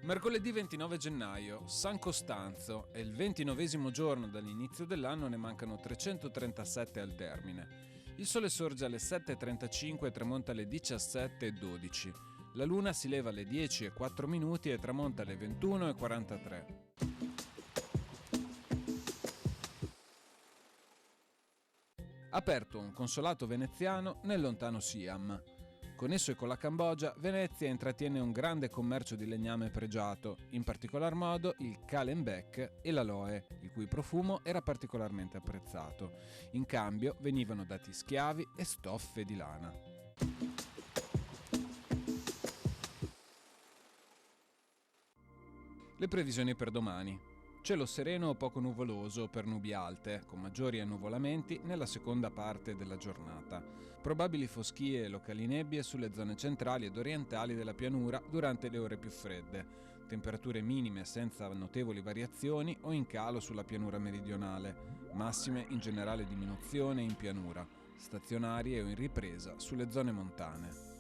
Mercoledì 29 gennaio, San Costanzo, è il 29esimo giorno dall'inizio dell'anno, ne mancano 337 al termine. Il sole sorge alle 7:35 e tramonta alle 17:12. La luna si leva alle 10:04 e tramonta alle 21:43. Aperto un consolato veneziano nel lontano Siam. Con esso e con la Cambogia, Venezia intrattiene un grande commercio di legname pregiato, in particolar modo il Calembek e l'aloe, il cui profumo era particolarmente apprezzato. In cambio venivano dati schiavi e stoffe di lana. Le previsioni per domani. Cielo sereno o poco nuvoloso per nubi alte, con maggiori annuvolamenti nella seconda parte della giornata. Probabili foschie e locali nebbie sulle zone centrali ed orientali della pianura durante le ore più fredde. Temperature minime senza notevoli variazioni o in calo sulla pianura meridionale. Massime in generale diminuzione in pianura, stazionarie o in ripresa sulle zone montane.